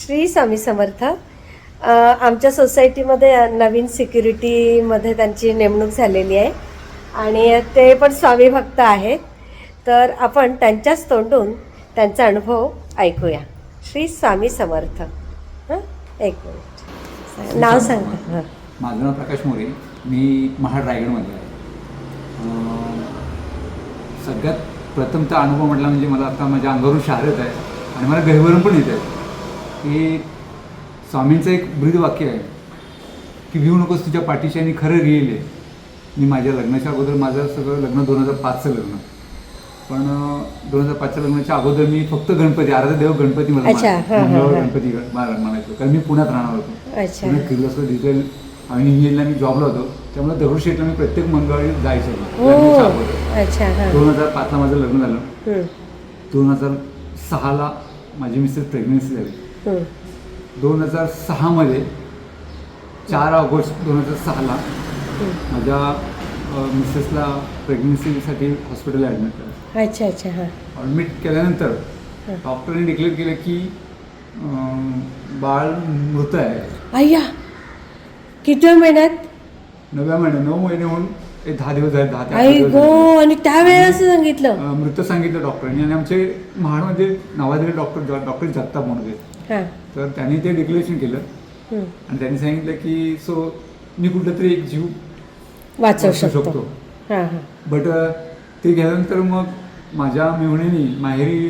श्री स्वामी समर्थ. आमच्या सोसायटीमध्ये नवीन सिक्युरिटीमध्ये त्यांची नेमणूक झालेली आहे आणि ते पण स्वामी भक्त आहेत. तर आपण त्यांच्याच तोंडून त्यांचा अनुभव ऐकूया. श्री स्वामी समर्थ. हां, एक मिनिट, नाव सांगा. हां, माझं नाव प्रकाश मोरे, मी महाड रायगडमध्ये आहे. सगळ्यात प्रथमचा अनुभव म्हटला म्हणजे मला आता माझ्या अंगावरून शहारत आहे आणि मला गहिवरून पण येत आहे की स्वामींचं एक ब्रीदवाक्य आहे की भिवू नकोस तुझ्या पाठीशी आणि खरं गेले. मी माझ्या लग्नाच्या अगोदर माझं सगळं लग्न 2005चं लग्न, पण 2005च्या लग्नाच्या अगोदर मी फक्त गणपती, आराध्य देव गणपती मला गणपती म्हणायचो, कारण मी पुण्यात राहणार होतो. पुण्यात किर्लोस्कर डिजिटल आणि इंजिनिअरला मी जॉबला होतो, त्यामुळे दगडूशेठला मी प्रत्येक मंगळवारी जायचो. 2005ला माझं लग्न झालं. 2006ला माझी मिसेस प्रेग्नन्सी झाली. 2006मध्ये 4 ऑगस्ट 2006ला माझ्या मिसेसला प्रेग्नन्सीसाठी हॉस्पिटलला ॲडमिट केलं. अच्छा अच्छा. हां, ॲडमिट केल्यानंतर डॉक्टरांनी डिक्लेअर केलं की बाळ मृत आहे. अय्या, किती महिन्यात? 9व्या महिन्यात, 9 महिने होऊन 10 दिवस झाले. 10 आई गो. आणि त्यावेळेस सांगितलं मृत सांगितलं डॉक्टरांनी. आणि आमचे महाडमध्ये नावाजलेले डॉक्टर जगताप म्हणून होते. हां, तर त्यांनी ते डिक्लेरेशन केलं आणि त्यांनी सांगितलं की मी कुठलं तरी एक जीव वाचवू शकतो. हां हां. बट ते गेल्यानंतर मग माझ्या मेहुण्यानी, माहेरी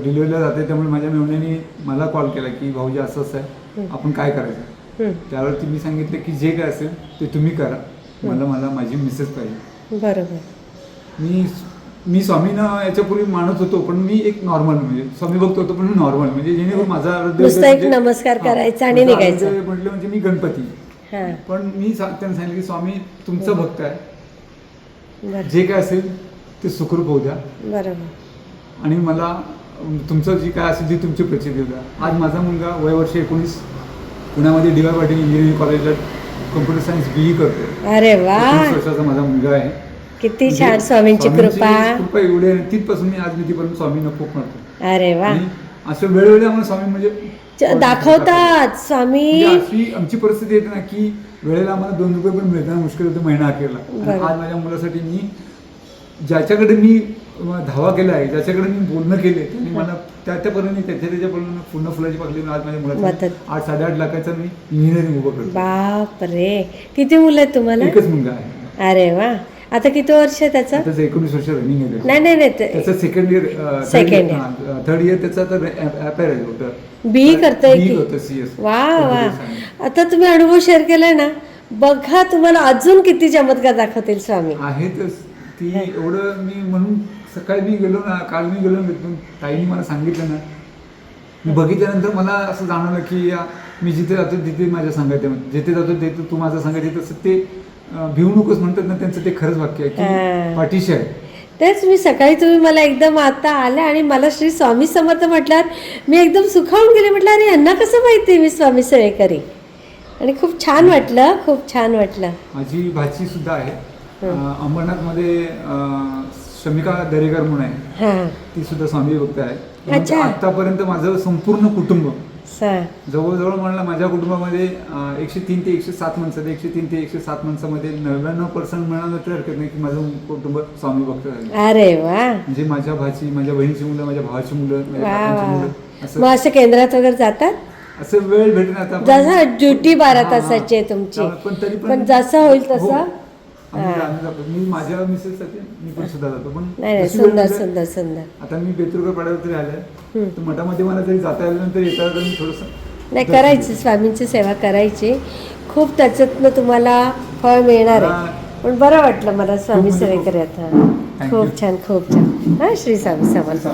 डिलिव्हरीला जाते त्यामुळे माझ्या मेहुण्यानी मला कॉल केला की भाऊजी असं असं आहे, आपण काय करायचं. त्यावरती मी सांगितलं की जे काय असेल ते तुम्ही करा, मला माझी मिसेस पाहिजे. बरोबर. मी स्वामींना याच्यापूर्वी मानत होतो, पण मी एक नॉर्मल, म्हणजे स्वामी भक्त होतो पण मी नॉर्मल, म्हणजे जेणेकरून माझा नुसता एक नमस्कार करायचा आणि निघायचं म्हटलं म्हणजे मी गणपती. पण मी त्यांना सांगितलं की स्वामी तुमचं भक्त आहे, जे काय असेल ते सुखरूप होऊ द्या. बरोबर. आणि मला तुमचं जी काय असेल ती तुमची प्रचिती द्या. आज माझा मुलगा वयवर्ष 19 पुण्यामध्ये डी.वाय. पाटील इंजिनिअरिंग कॉलेजला कम्प्युटर सायन्स BE करतो. अरे वा, 19 वर्षाचा माझा मुलगा आहे. किती छान. स्वामींची कृपा एवढी आहे. तिथपासून मी आज तिथपर्यंत स्वामींना खूप म्हणतो. अरे वा. असं वेळोवेळी आम्हाला स्वामी म्हणजे दाखवतात स्वामी. अशी आमची परिस्थिती येते ना की वेळेला आम्हाला 2 रुपये पण मिळताना मुश्किल होतं महिना अखेरला. आज माझ्या मुलासाठी मी ज्याच्याकडे मी धावा केला आहे, ज्याच्याकडे मी बोलणं केले, त्यांनी मला त्याच्यापर्यंत त्याच्यापर्यंत पूर्ण फुलाची पाकली. आज माझ्या मुलाचं 8-8.5 लाखाचं मी इंजिनिअरिंग उभं करतो. बाप रे. किती मुलं आहेत तुम्हाला? एकच मुलगा आहे. अरे वा. आता किती वर्ष आहे त्याचं? त्याचं 19 वर्ष रनिंग आहे. नाही त्याचं सेकंड इयर, थर्ड इयर त्याचं आता अपेअर होतं. BE करतोय की? CS. वा वा. आता तुम्ही अनुभव शेअर केलाय ना, बघा तुम्हाला अजून किती चमत्कार दाखवतील स्वामी. आहेतच ती. एवढं मी म्हणून सकाळी मी गेलो ना, काल मी गेलो तिथून, ताईने मला सांगितलं ना, मी बघितल्यानंतर मला असं जाणवलं की मी जिथे जातो तिथे माझ्या सांगायचं, जिथे जातो तिथे तू माझं सांगायचं. तसं ते भिवू नकोस म्हणतात ना, त्यांचं ते खरंच वाक्य आहे की पाठीशी आहे. तेच मी सकाळी तुम्ही मला एकदम आता आल्या आणि मला श्री स्वामी समर्थ म्हटल्यावर मी एकदम सुखावून गेले. म्हटलं अरे यांना कसं माहिती मी स्वामी सेवेकरी. आणि खूप छान वाटलं, खूप छान वाटलं. माझी भाची सुद्धा आहे अंबरनाथमध्ये, शमिका दरेकर म्हणून आहे, ती सुद्धा स्वामी भक्त आहे. आतापर्यंत माझं संपूर्ण कुटुंब जवळजवळ म्हणलं माझ्या कुटुंबामध्ये 103 ते 107 माणसं, 103 ते 107 माणसामध्ये 99% मिळालं तर हरकत नाही की माझं कुटुंब स्वामी भक्त आहे. अरे वा. म्हणजे माझ्या भाची, माझ्या बहिणीची मुलं, माझ्या भावाची मुलं, माझ्या काकांची मुलं. मग असं केंद्रात वगैरे जातात? असं वेळ भेटेल आता. जसं ड्युटी 12 तासाची आहे तुमची, पण जसं होईल तसं मी माझ्या मिसेससाठी मी पण सुद्धा जातो. पण नाही, सुंदर सुंदर सुंदर. आता मी बेतुरकर पाड्यावर तरी आलाय, तर मठामध्ये मला जरी जाता आलं नंतर येता तर मी थोडंसं नाही करायची, स्वामींची सेवा करायची. खूप त्याच्यातनं तुम्हाला फळ मिळणार आहे. पण बरं वाटलं मला स्वामी सेवेकरी. आता खूप छान, खूप छान. हां, श्री स्वामी समर्थ.